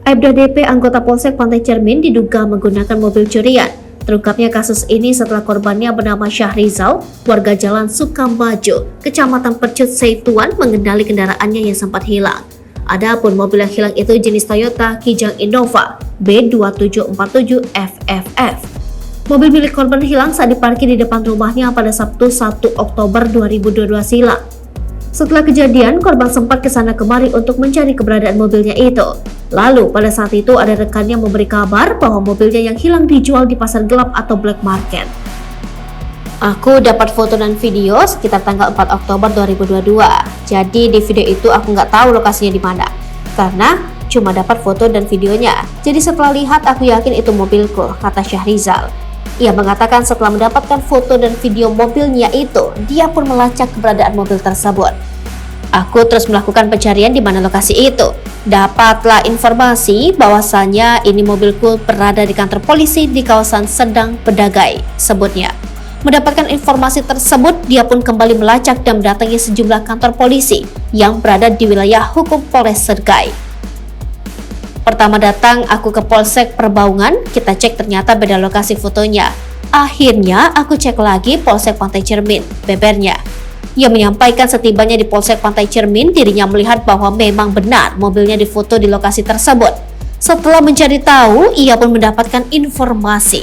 Aibda DP anggota Polsek Pantai Cermin diduga menggunakan mobil curian. Terungkapnya kasus ini setelah korbannya bernama Syahrizal, warga Jalan Sukamaju, Kecamatan Percut Seituan, mengendali kendaraannya yang sempat hilang. Adapun mobil yang hilang itu jenis Toyota Kijang Innova B2747FFF. Mobil milik korban hilang saat diparkir di depan rumahnya pada Sabtu 1 Oktober 2022 silam. Setelah kejadian, korban sempat kesana kemari untuk mencari keberadaan mobilnya itu. Lalu pada saat itu ada rekannya memberi kabar bahwa mobilnya yang hilang dijual di pasar gelap atau black market. Aku dapat foto dan video sekitar tanggal 4 Oktober 2022. Jadi di video itu aku nggak tahu lokasinya di mana, karena cuma dapat foto dan videonya. Jadi setelah lihat aku yakin itu mobilku, kata Syahrizal. Ia mengatakan setelah mendapatkan foto dan video mobilnya itu, dia pun melacak keberadaan mobil tersebut. Aku terus melakukan pencarian di mana lokasi itu. Dapatlah informasi bahwasannya ini mobilku berada di kantor polisi di kawasan Sedang Bedagai, sebutnya. Mendapatkan informasi tersebut, dia pun kembali melacak dan mendatangi sejumlah kantor polisi yang berada di wilayah hukum Polres Sergai. Pertama datang aku ke Polsek Perbaungan, kita cek ternyata beda lokasi fotonya. Akhirnya aku cek lagi Polsek Pantai Cermin, bebernya. Ia menyampaikan setibanya di Polsek Pantai Cermin, dirinya melihat bahwa memang benar mobilnya difoto di lokasi tersebut. Setelah mencari tahu, ia pun mendapatkan informasi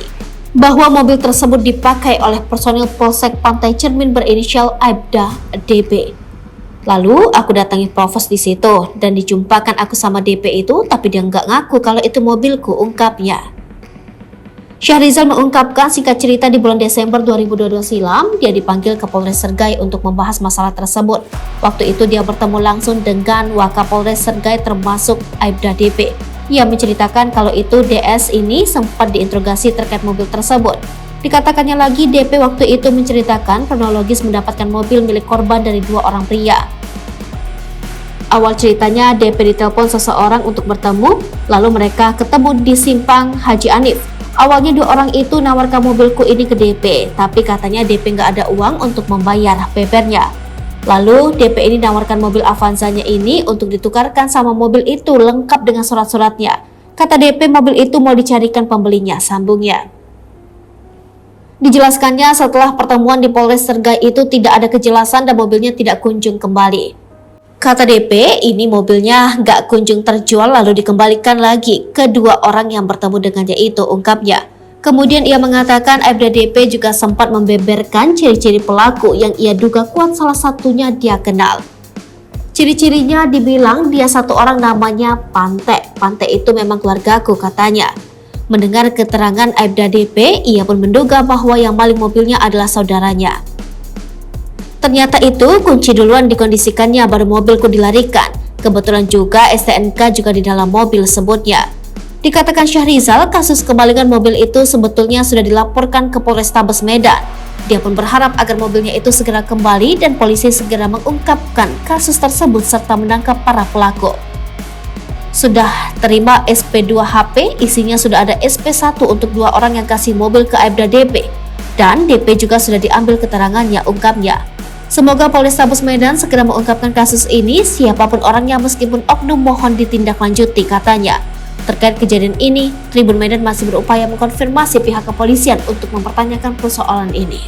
bahwa mobil tersebut dipakai oleh personil Polsek Pantai Cermin berinisial Aibda DP. Lalu aku datangi provos di situ dan dijumpakan aku sama DP itu, tapi dia nggak ngaku kalau itu mobilku, ungkapnya. Syahrizal mengungkapkan singkat cerita di bulan Desember 2022 silam, dia dipanggil ke Polres Sergai untuk membahas masalah tersebut. Waktu itu dia bertemu langsung dengan Wakapolres Sergai termasuk Aibda DP. Ia menceritakan kalau itu DS ini sempat diinterogasi terkait mobil tersebut. Dikatakannya lagi DP waktu itu menceritakan kronologis mendapatkan mobil milik korban dari dua orang pria. Awal ceritanya DP ditelepon seseorang untuk bertemu, lalu mereka ketemu di simpang Haji Anif. Awalnya dua orang itu nawarkan mobilku ini ke DP, tapi katanya DP nggak ada uang untuk membayar bebernya. Lalu DP ini nawarkan mobil Avanzanya ini untuk ditukarkan sama mobil itu lengkap dengan surat-suratnya. Kata DP mobil itu mau dicarikan pembelinya, sambungnya. Dijelaskannya setelah pertemuan di Polres Sergai itu tidak ada kejelasan dan mobilnya tidak kunjung kembali. Kata DP, ini mobilnya nggak kunjung terjual lalu dikembalikan lagi ke dua orang yang bertemu dengannya itu, ungkapnya. Kemudian ia mengatakan Aibda DP juga sempat membeberkan ciri-ciri pelaku yang ia duga kuat salah satunya dia kenal. Ciri-cirinya dibilang dia satu orang namanya Pante. Pante itu memang keluargaku, katanya. Mendengar keterangan Aibda DP, ia pun menduga bahwa yang maling mobilnya adalah saudaranya. Ternyata itu kunci duluan dikondisikannya baru mobilku dilarikan. Kebetulan juga STNK juga di dalam mobil, sebutnya. Dikatakan Syahrizal, kasus kemalingan mobil itu sebetulnya sudah dilaporkan ke Polrestabes Medan. Dia pun berharap agar mobilnya itu segera kembali dan polisi segera mengungkapkan kasus tersebut serta menangkap para pelaku. Sudah terima SP2HP, isinya sudah ada SP1 untuk dua orang yang kasih mobil ke Aibda DP. Dan DP juga sudah diambil keterangannya, ungkapnya. Semoga Polrestabes Medan segera mengungkapkan kasus ini, siapapun orangnya meskipun oknum mohon ditindaklanjuti, katanya. Terkait kejadian ini, Tribun Medan masih berupaya mengkonfirmasi pihak kepolisian untuk mempertanyakan persoalan ini.